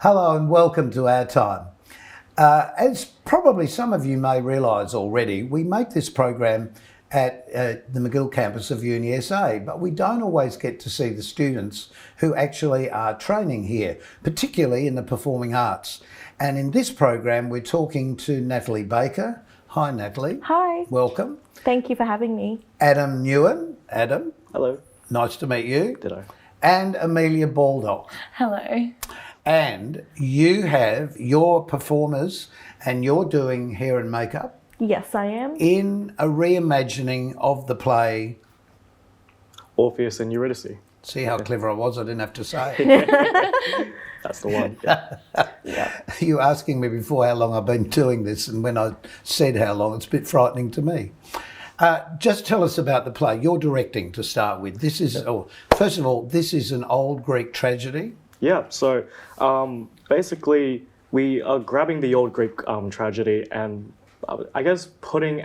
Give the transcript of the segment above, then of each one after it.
Hello and welcome to OurTime. As probably some of you may realise already, we make this program at the McGill campus of UniSA, but we don't always get to see the students who actually are training here, particularly in the performing arts. And in this program, we're talking to Natalie Baker. Hi, Natalie. Hi. Welcome. Thank you for having me. Adam Nguyen. Adam. Hello. Nice to meet you. Ditto. And Amelia Baldock. Hello. And you have your performers and you're doing hair and makeup Yes, I am. in a reimagining of the play. Orpheus and Eurydice. See how clever I was? I didn't have to say it. That's the one. Yeah. You were asking me before how long I've been doing this, and when I said how long, it's a bit frightening to me. Just tell us about the play. You're directing to start with. This is, first of all, this is an old Greek tragedy. Yeah, so basically we are grabbing the old Greek tragedy and I guess putting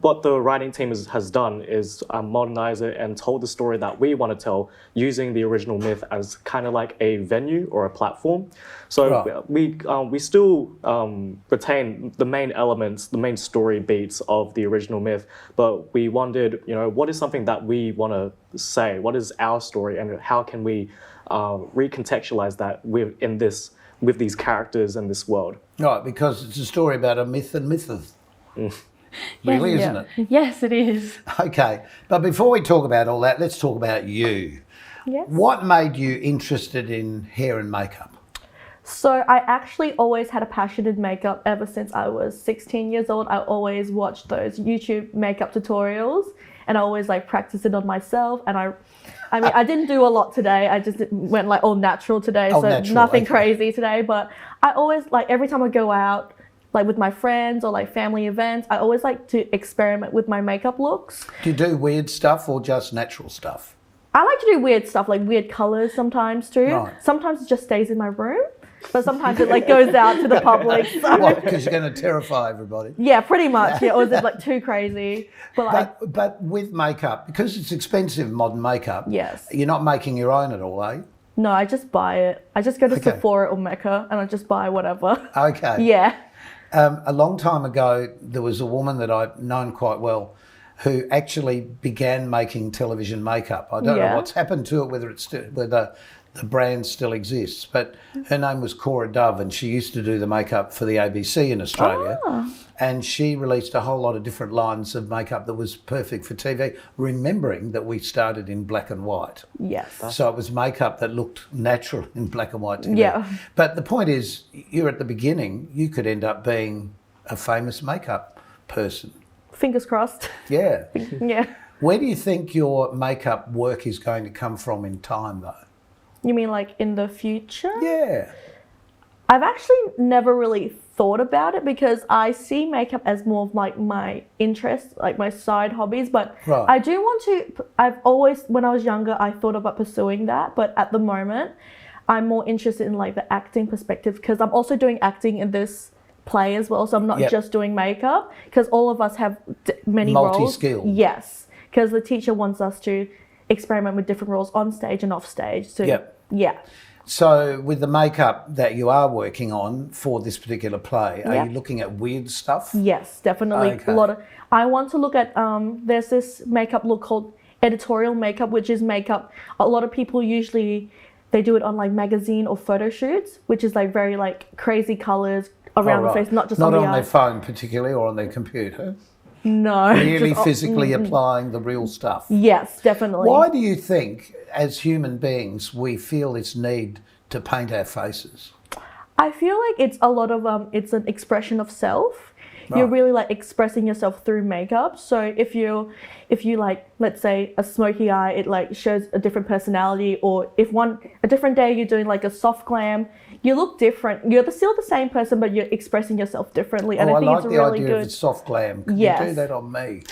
what the writing team has done is modernize it and told the story that we want to tell using the original myth as kind of like a venue or a platform. So we still retain the main elements, the main story beats of the original myth, but we wondered, what is something that we want to say? What is our story and how can we recontextualize that with these characters and this world? Right, because it's a story about a myth and mythos. Really, isn't it? Yes, it is. Okay, but before we talk about all that, let's talk about you. Yes. What made you interested in hair and makeup? So I actually always had a passion in makeup ever since I was 16 years old. I always watched those YouTube makeup tutorials and I always practiced it on myself. And I mean, I didn't do a lot today. I just went all natural today. Nothing crazy today. But I always every time I go out, with my friends or family events, I always like to experiment with my makeup looks. Do you do weird stuff or just natural stuff? I like to do weird stuff, weird colours sometimes too. Right. Sometimes it just stays in my room, but sometimes it goes out to the public. So. What, because you're going to terrify everybody? Yeah, pretty much. Yeah, or is it too crazy? But with makeup, because it's expensive, modern makeup, yes. You're not making your own at all, eh? No, I just buy it. I just go to Sephora or Mecca and I just buy whatever. Okay. Yeah. A long time ago, there was a woman that I've known quite well who actually began making television makeup. I don't know what's happened to it, whether the brand still exists, but her name was Cora Dove and she used to do the makeup for the ABC in Australia. Oh. And she released a whole lot of different lines of makeup that was perfect for TV, remembering that we started in black and white. Yes. So it was makeup that looked natural in black and white TV. Yeah. But the point is, you're at the beginning, you could end up being a famous makeup person. Fingers crossed. Yeah. Yeah. Where do you think your makeup work is going to come from in time, though? You mean in the future? Yeah. I've actually never really thought about it because I see makeup as more of my interest, my side hobbies. But I do want to, when I was younger, I thought about pursuing that. But at the moment, I'm more interested in the acting perspective because I'm also doing acting in this play as well. So I'm not just doing makeup because all of us have many roles. Multi-skilled. Yes, because the teacher wants us to experiment with different roles on stage and off stage. So yeah. So with the makeup that you are working on for this particular play, are you looking at weird stuff? Yes, definitely. Okay. I want to look at, there's this makeup look called editorial makeup, which is makeup. A lot of people usually, they do it on magazine or photo shoots, which is very crazy colors around the face, not just on the their phone particularly or on their computer. No. Really physically applying the real stuff. Yes, definitely. Why do you think, as human beings, we feel this need to paint our faces? I feel it's a lot of, it's an expression of self. Right. You're really expressing yourself through makeup. So if you let's say a smoky eye, it shows a different personality. Or if a different day you're doing a soft glam, you look different. You're still the same person, but you're expressing yourself differently. And I think it's really good. I like the idea of soft glam. Can you do that on me?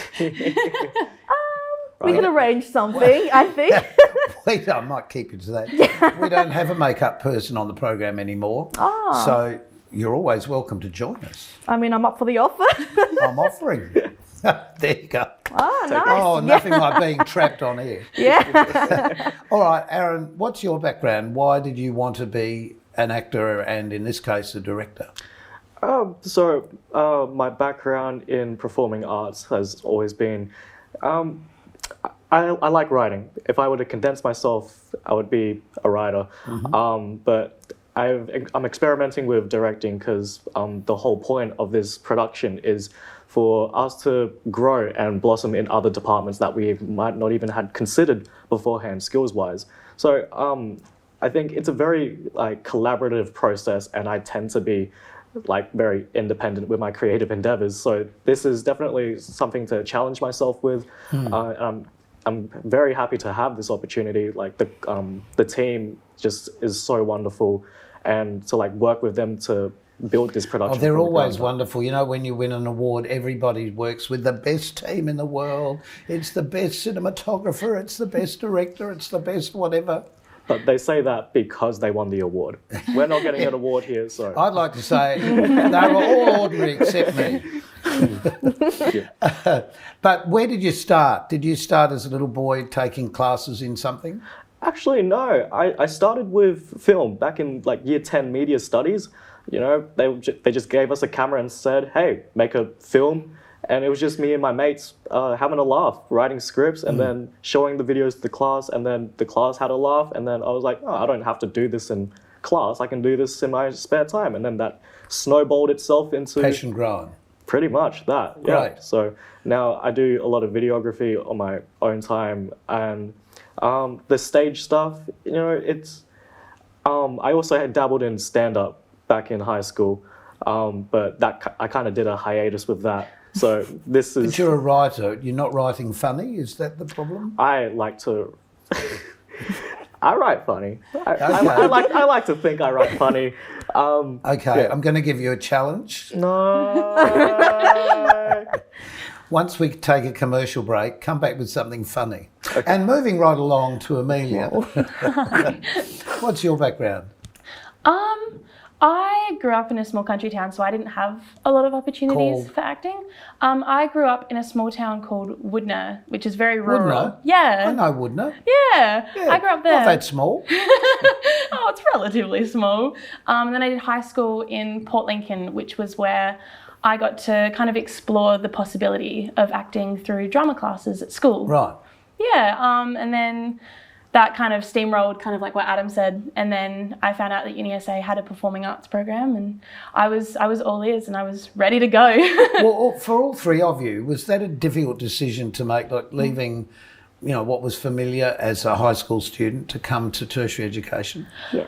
We can arrange something, I think. I might keep you to that. Yeah. We don't have a makeup person on the program anymore. Oh. So you're always welcome to join us. I mean, I'm up for the offer. I'm offering. There you go. Oh, nice. Oh, nothing like being trapped on air. Yeah. All right, Aaron, what's your background? Why did you want to be an actor and, in this case, a director? My background in performing arts has always been, I like writing. If I were to condense myself, I would be a writer. But I'm experimenting with directing because the whole point of this production is for us to grow and blossom in other departments that we might not even had considered beforehand, skills-wise. So I think it's a very collaborative process, and I tend to be very independent with my creative endeavors. So this is definitely something to challenge myself with. I'm very happy to have this opportunity. The team just is so wonderful, and to work with them to build this production. Oh, they're always wonderful. You know, when you win an award, everybody works with the best team in the world. It's the best cinematographer, it's the best director, it's the best whatever. But they say that because they won the award. We're not getting an award here, so. I'd like to say they were all ordinary except me. But where did you start? Did you start as a little boy taking classes in something? Actually, no. I started with film back in year 10 media studies. You know, they just gave us a camera and said, hey, make a film. And it was just me and my mates having a laugh, writing scripts, and then showing the videos to the class, and then the class had a laugh, and then I was like, oh, I don't have to do this in class, I can do this in my spare time. And then that snowballed itself into... Passion grown. Pretty much that, yeah. Right. So now I do a lot of videography on my own time, and the stage stuff, you know, it's... I also had dabbled in stand-up back in high school, but that I kind of did a hiatus with that. So this is... But you're a writer. You're not writing funny? Is that the problem? I like to... I write funny. I like to think I write funny. Okay, yeah. I'm going to give you a challenge. No. Once we take a commercial break, come back with something funny. Okay. And moving right along to Amelia. What's your background? I grew up in a small country town, so I didn't have a lot of opportunities for acting. I grew up in a small town called Woodner, which is very rural. Woodner? Yeah. I know Woodner. Yeah. I grew up there. Not that small. Oh, it's relatively small. And then I did high school in Port Lincoln, which was where I got to kind of explore the possibility of acting through drama classes at school. Right. Yeah. And then that kind of steamrolled, kind of like what Adam said, and then I found out that UniSA had a performing arts program, and I was all ears and I was ready to go. Well, for all three of you, was that a difficult decision to make, leaving, you know, what was familiar as a high school student to come to tertiary education? Yeah.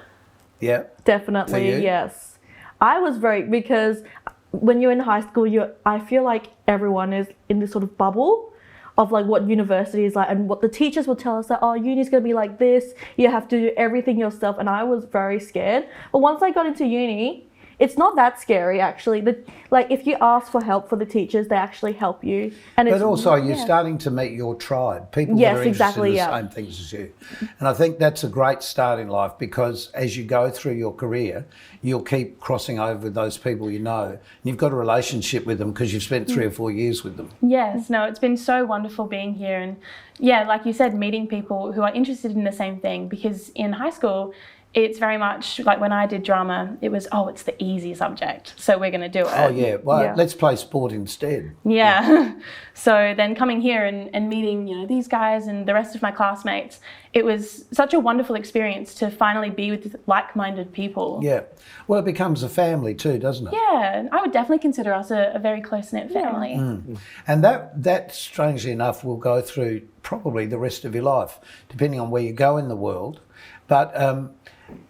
Yeah. Definitely, yes. I was because when you're in high school, I feel like everyone is in this sort of bubble of what university is like, and what the teachers will tell us that, oh, uni's going to be like this, you have to do everything yourself, and I was very scared. But once I got into uni, it's not that scary actually. If you ask for help for the teachers, they actually help you. And but also you're starting to meet your tribe, people that are interested in the same things as you. And I think that's a great start in life, because as you go through your career, you'll keep crossing over with those people you know. And you've got a relationship with them because you've spent 3 or 4 years with them. Yes, no, it's been so wonderful being here. And yeah, like you said, meeting people who are interested in the same thing, because in high school, it's very much like when I did drama, it was, it's the easy subject, so we're going to do it. Oh, yeah. Well, let's play sport instead. Yeah. So then coming here and meeting, you know, these guys and the rest of my classmates, it was such a wonderful experience to finally be with like-minded people. Yeah. Well, it becomes a family too, doesn't it? Yeah. I would definitely consider us a very close-knit family. Mm. And that, strangely enough, will go through probably the rest of your life, depending on where you go in the world. But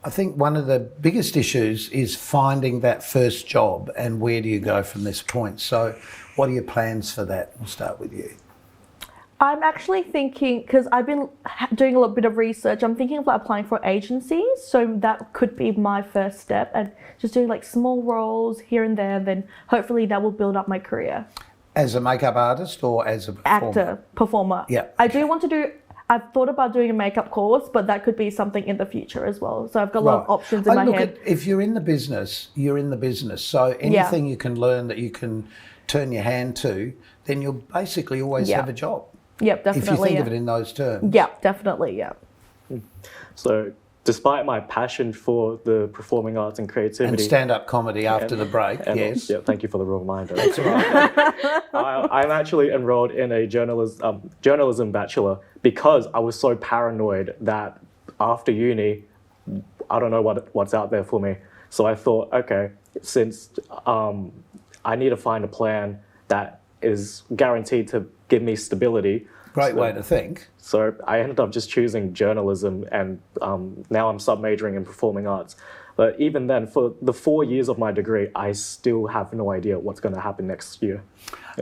I think one of the biggest issues is finding that first job, and where do you go from this point? So what are your plans for that? We'll start with you. I'm actually thinking, because I've been doing a little bit of research, I'm thinking of applying for agencies, so that could be my first step, and just doing small roles here and there, then hopefully that will build up my career. As a makeup artist or as a performer? Performer. Yeah. I've thought about doing a makeup course, but that could be something in the future as well. So I've got a lot of options in my head. If you're in the business, you're in the business. So anything you can learn that you can turn your hand to, then you'll basically always have a job. Yep, definitely. If you think of it in those terms. Yeah, definitely, yeah. So despite my passion for the performing arts and And creativity. stand-up comedy after the break, and- yes. Yeah, thank you for the reminder. That's right. I'm actually enrolled in a journalism bachelor because I was so paranoid that after uni, I don't know what's out there for me. So I thought, okay, since I need to find a plan that is guaranteed to give me stability. Great way to think. So I ended up just choosing journalism, and now I'm sub-majoring in performing arts. But even then, for the 4 years of my degree, I still have no idea what's going to happen next year.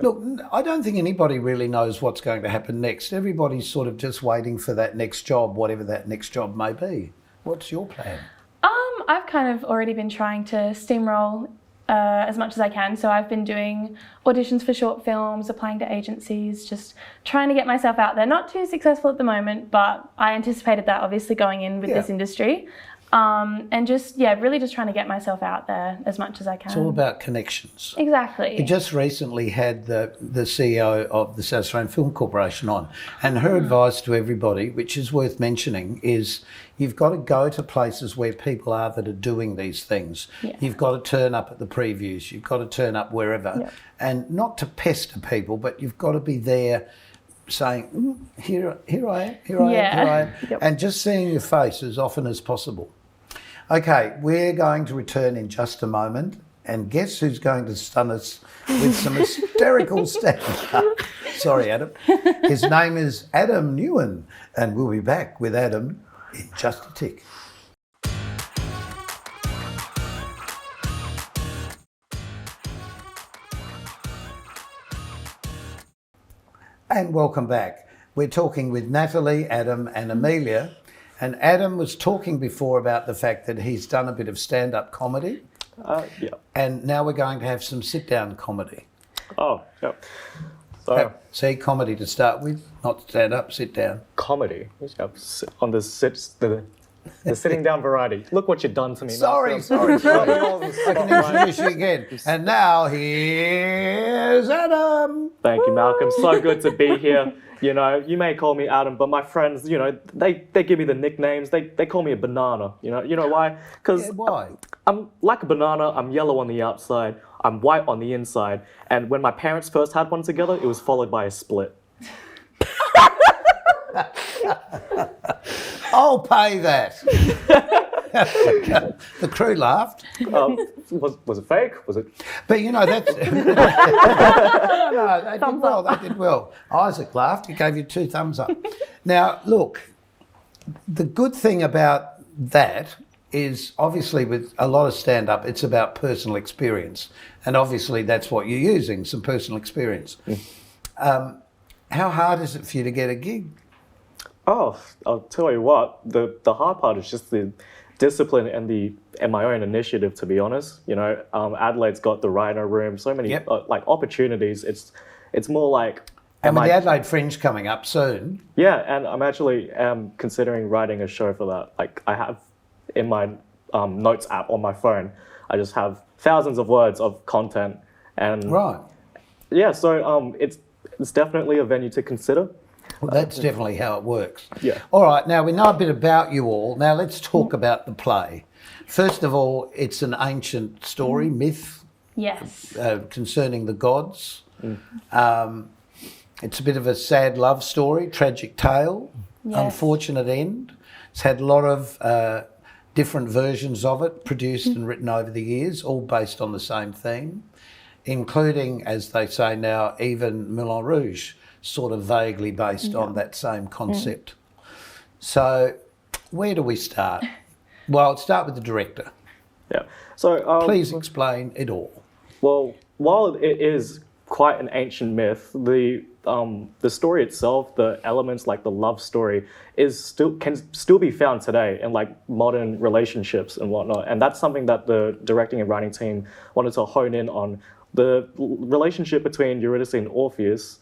Look, I don't think anybody really knows what's going to happen next. Everybody's sort of just waiting for that next job, whatever that next job may be. What's your plan? I've kind of already been trying to steamroll as much as I can. So I've been doing auditions for short films, applying to agencies, just trying to get myself out there. Not too successful at the moment, but I anticipated that obviously going in with this industry. And just, really just trying to get myself out there as much as I can. It's all about connections. Exactly. We just recently had the CEO of the South Australian Film Corporation on, and her advice to everybody, which is worth mentioning, is you've got to go to places where people are that are doing these things. Yeah. You've got to turn up at the previews. You've got to turn up wherever, and not to pester people, but you've got to be there saying, here I am, here I am, and just seeing your face as often as possible. Okay, we're going to return in just a moment, and guess who's going to stun us with some hysterical stand-up? Sorry, Adam. His name is Adam Nguyen, and we'll be back with Adam in just a tick. And welcome back. We're talking with Natalie, Adam and Amelia. And Adam was talking before about the fact that he's done a bit of stand-up comedy. And now we're going to have some sit-down comedy. Oh, yeah. So, see, comedy to start with, not stand-up, sit-down. Comedy. On the sitting down variety. Look what you've done to me. Sorry. I can introduce you again. And now here's Adam. Thank you, Malcolm. So good to be here. You know, you may call me Adam, but my friends, you know, they give me the nicknames. They call me a banana. You know why? Because why? I'm like a banana. I'm yellow on the outside. I'm white on the inside. And when my parents first had one together, it was followed by a split. I'll pay that. The crew laughed. Was it fake? Was it? But you know, that's... no, they did well. They did well. Isaac laughed. He gave you 2 thumbs up. Now, look, the good thing about that is obviously with a lot of stand-up, it's about personal experience. And obviously that's what you're using, some personal experience. How hard is it for you to get a gig? Oh, I'll tell you what, the hard part is just the discipline and my own initiative, to be honest. You know, Adelaide's got the Rhino Room, so many like opportunities. It's more like... And with the Adelaide Fringe coming up soon. Yeah, and I'm actually considering writing a show for that. Like I have in my notes app on my phone, I just have thousands of words of content. And yeah, so it's definitely a venue to consider. Well, that's definitely how it works. Yeah. All right, now we know a bit about you all. Now let's talk about the play. First of all, it's an ancient story, myth. Yes. Concerning the gods. It's a bit of a sad love story, tragic tale, unfortunate end. It's had a lot of different versions of it produced and written over the years, all based on the same theme, including, as they say now, even Moulin Rouge, sort of vaguely based on that same concept. So where do we start? Well, start with the director. Yeah. So please explain it all. Well, while it is quite an ancient myth, the story itself, the elements like the love story, can still be found today in like modern relationships and whatnot. And that's something that the directing and writing team wanted to hone in on. The relationship between Eurydice and Orpheus,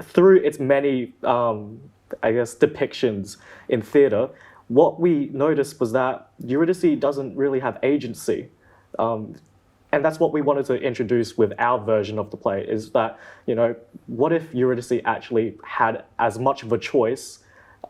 through its many, depictions in theatre, what we noticed was that Eurydice doesn't really have agency. And that's what we wanted to introduce with our version of the play, is that, you know, what if Eurydice actually had as much of a choice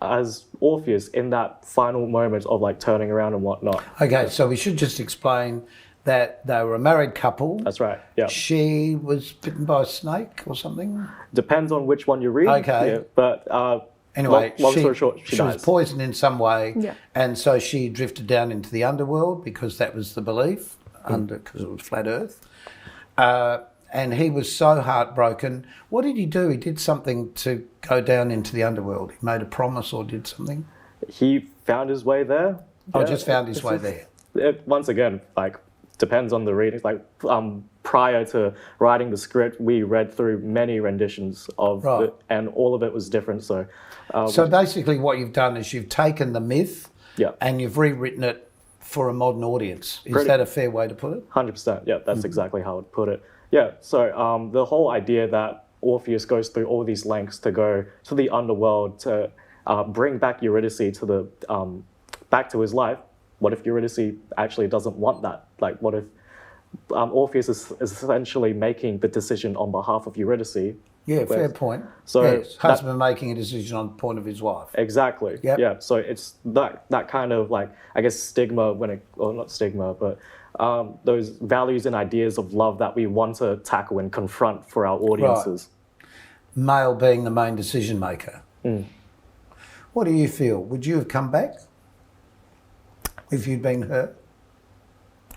as Orpheus in that final moment of like turning around and whatnot. Okay, so we should just explain that they were a married couple. That's right. Yeah. She was bitten by a snake or something. Depends on which one you read. Okay. Yeah, but Anyway, long story short, she was dies. poisoned in some way, Yeah. and so she drifted down into the underworld because that was the belief, because it was flat Earth. And he was so heartbroken. What did he do? He did something to go down into the underworld. He made a promise or did something. He found his way there. Oh, Yeah, just found his it's way just- there. Once again, like depends on the reading. Like prior to writing the script, we read through many renditions of Right. it, and all of it was different. So, So basically what you've done is you've taken the myth yeah, and you've rewritten it for a modern audience. Is Pretty- that a fair way to put it? 100%. Yeah, Mm-hmm. that's exactly how I'd put it. Yeah. So the whole idea that Orpheus goes through all these lengths to go to the underworld to bring back Eurydice to the back to his life. What if Eurydice actually doesn't want that? Like, what if Orpheus is essentially making the decision on behalf of Eurydice? Yeah, fair point. So yes, that- husband making a decision on the point of his wife. Exactly. Yep. Yeah. So it's that kind of like, I guess, stigma or not stigma, but those values and ideas of love that we want to tackle and confront for our audiences. Male being the main decision maker. Mm. What do you feel? Would you have come back if you'd been hurt?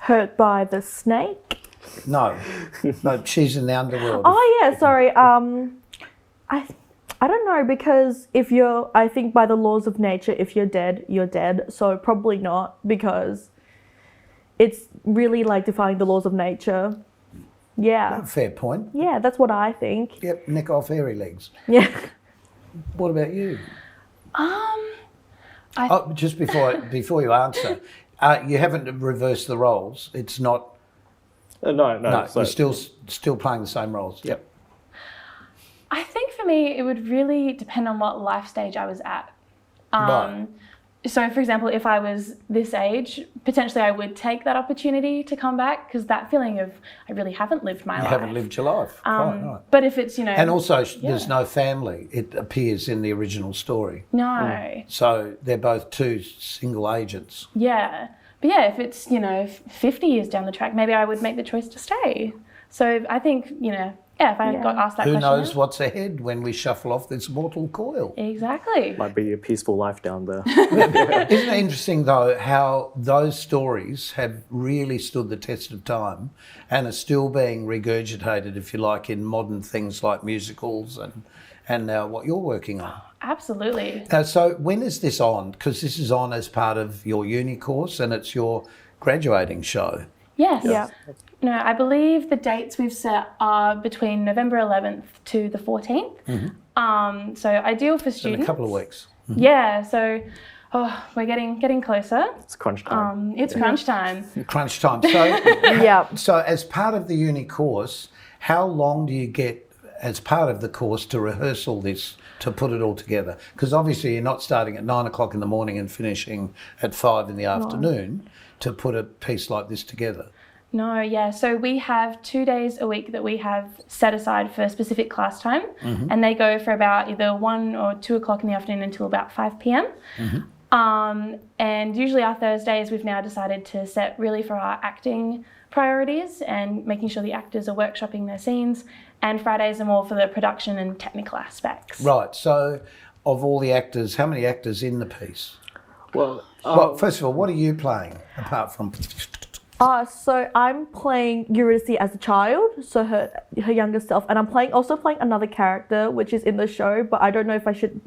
Hurt by the snake? No. No, she's in the underworld. Oh yeah, sorry. I don't know, because I think by the laws of nature, if you're dead, you're dead. So probably not, because it's really like defying the laws of nature. Yeah. Fair point. Yeah, that's what I think. Yep, nick off hairy legs. Yeah. What about you? I- Oh, just before you answer, you haven't reversed the roles. It's not. No. No, So, you're still playing the same roles. Yep. I think for me, it would really depend on what life stage I was at. Right. So, for example, if I was this age, potentially I would take that opportunity to come back, because that feeling of I really haven't lived my You life. haven't lived your life. Quite right. But if it's, And also, there's no family. It appears in the original story. no, So they're both two single agents. yeah. But yeah, if it's, 50 years down the track, maybe I would make the choice to stay. So I think, if I got asked that Who question. knows what's ahead when we shuffle off this mortal coil? Exactly. might be a peaceful life down there. Isn't it interesting, though, how those stories have really stood the test of time and are still being regurgitated, if you like, in modern things like musicals and now what you're working on? Absolutely. So when is this on? Because this is on as part of your uni course and it's your graduating show. Yes. Yeah. No, I believe the dates we've set are between November 11th to the 14th. So ideal for In students. a couple of weeks. Yeah. So, we're getting closer. It's crunch time. It's crunch time. Crunch time. So, Yeah. so as part of the uni course, how long do you get as part of the course to rehearse all this, to put it all together? Because obviously you're not starting at 9 o'clock in the morning and finishing at 5 in the afternoon to put a piece like this together. No, yeah. So we have 2 days a week that we have set aside for specific class time, and they go for about either 1 or 2 o'clock in the afternoon until about 5 p.m. And usually our Thursdays we've now decided to set really for our acting priorities and making sure the actors are workshopping their scenes, and Fridays are more for the production and technical aspects. Right. So of all the actors, how many actors in the piece? Well, Well, first of all, what are you playing apart from... So I'm playing Eurydice as a child, so her younger self, and I'm also playing another character which is in the show, but I don't know if I should.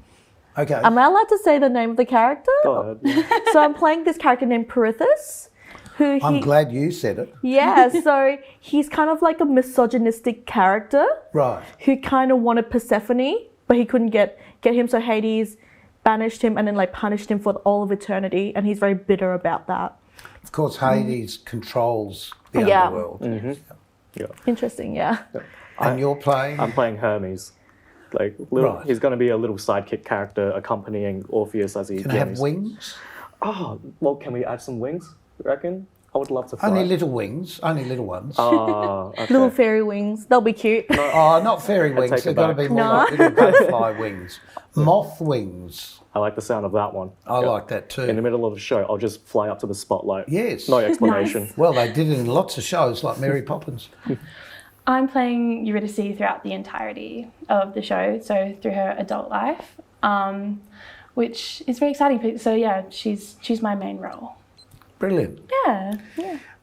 Okay. Am I allowed to say the name of the character? go ahead. Yeah. So I'm playing this character named Perithus, who I'm glad you said it. Yeah, so he's kind of like a misogynistic character Right. who kind of wanted Persephone, but he couldn't get him, so Hades banished him and then like punished him for all of eternity, and he's very bitter about that. Of course, Hades controls the Yeah. underworld. Yeah. Interesting, yeah. And you're playing... I'm playing Hermes. Like Right. he's going to be a little sidekick character accompanying Orpheus as he Can I have journeys. wings? Oh, well, can we add some wings? You reckon? I would love to fly. Only little wings, only little ones. Okay. Little fairy wings. They'll be cute. Oh, not fairy wings. take it They've got to back. be more No. like little butterfly wings. Moth wings. I like the sound of that one. I like that too. In the middle of the show, I'll just fly up to the spotlight. Yes. No explanation. Well, they did it in lots of shows like Mary Poppins. I'm playing Eurydice throughout the entirety of the show, so through her adult life, which is very exciting. So yeah, she's my main role. Brilliant. Yeah.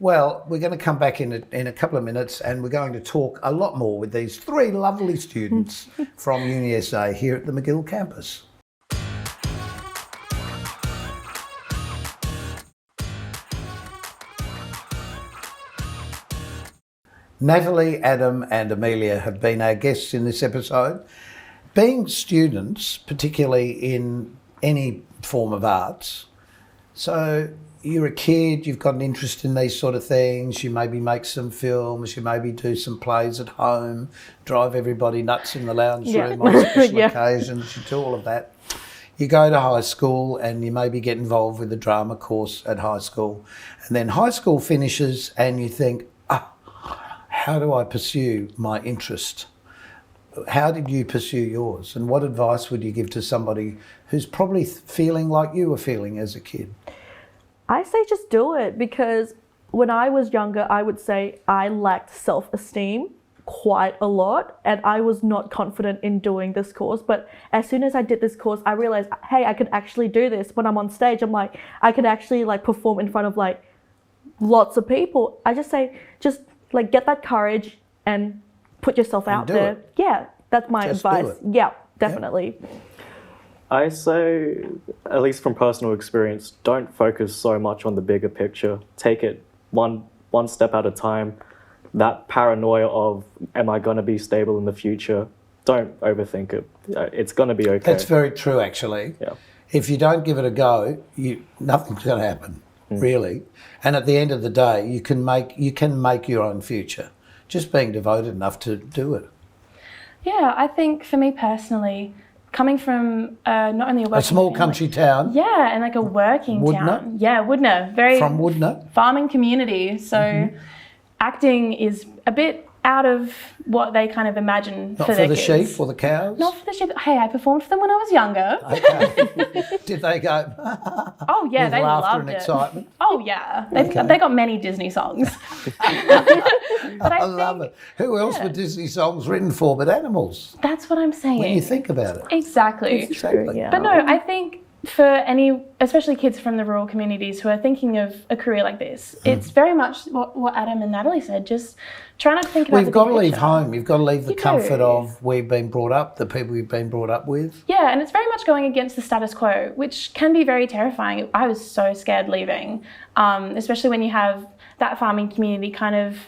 Well, we're going to come back in a couple of minutes and we're going to talk a lot more with these three lovely students from UniSA here at the McGill campus. Natalie, Adam and Amelia have been our guests in this episode. Being students, particularly in any form of arts, so you're a kid, you've got an interest in these sort of things, you maybe make some films, you maybe do some plays at home, drive everybody nuts in the lounge room on special occasions, you do all of that. You go to high school and you maybe get involved with a drama course at high school, and then high school finishes and you think, how do I pursue my interest? How did you pursue yours? And what advice would you give to somebody who's probably feeling like you were feeling as a kid? I say just do it, because when I was younger, I would say I lacked self-esteem quite a lot and I was not confident in doing this course. But as soon as I did this course, I realized, hey, I could actually do this. When I'm on stage, I'm like, I could actually like perform in front of like lots of people. I just say, just like get that courage and put yourself out there. It. Yeah, that's my Just advice. do it. Yeah, definitely. I say, at least from personal experience, don't focus so much on the bigger picture. Take it one step at a time. That paranoia of, am I going to be stable in the future? Don't overthink it. It's going to be okay. That's very true, actually. Yeah. If you don't give it a go, nothing's going to happen, really. And at the end of the day, you can make your own future. Just being devoted enough to do it. Yeah, I think for me personally, coming from not only a working A small family, country town. yeah, and like a working Woodner? town. Yeah, Woodner, very From Woodner. farming community. So acting is a bit out of what they kind of imagine Not for for their the kids. sheep or the cows. Not for the sheep. Hey, I performed for them when I was younger. Okay. Did they go Oh yeah, with they laughter loved and it. excitement? Oh yeah, they got many Disney songs. But I love it. Who else were Disney songs written for but animals? That's what I'm saying. When you think about it. Exactly. Exactly. Yeah. But no, I think for any, especially kids from the rural communities who are thinking of a career like this, it's very much what Adam and Natalie said. Just try not to think about We've the got big to leave picture. home. You've got to leave the You comfort do. of where you've been brought up, the people you've been brought up with. Yeah, and it's very much going against the status quo, which can be very terrifying. I was so scared leaving, especially when you have that farming community kind of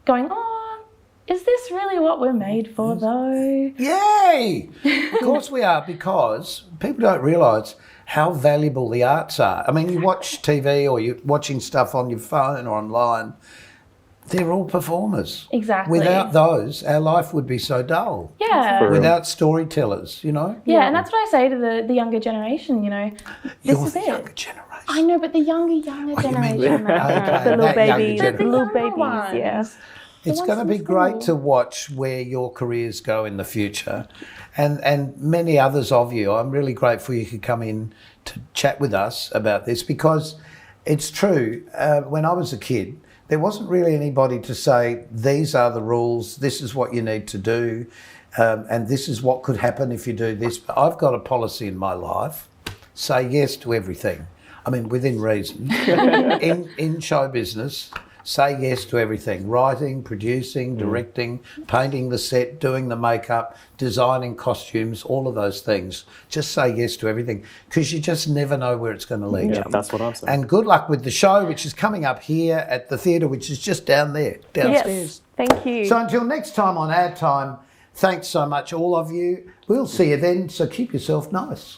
going, oh, is this really what we're made for though? Yay! Of course we are, because people don't realise how valuable the arts are. I mean, you watch TV or you're watching stuff on your phone or online, they're all performers. Exactly. Without those, our life would be so dull. Yeah. For- Without storytellers, you know? Yeah, and that's what I say to the younger generation, this You're is the it. younger generation. I know, but the younger you mean- generation. Okay, The little that younger babies, the generation. little younger babies, ones. yeah. It's ones going to from be great school. to watch where your careers go in the future, and many others of you. I'm really grateful you could come in to chat with us about this, because it's true. When I was a kid, there wasn't really anybody to say, these are the rules, this is what you need to do, and this is what could happen if you do this. But I've got a policy in my life: say yes to everything. I mean, within reason. in show business, say yes to everything. Writing, producing, directing, painting the set, doing the makeup, designing costumes, all of those things. Just say yes to everything, because you just never know where it's going to lead Yeah, you. that's what I'm saying. And good luck with the show, which is coming up here at the theatre, which is just down there, downstairs. Yes, thank you. So until next time on Our Time, thanks so much, all of you. We'll see you then, so keep yourself nice.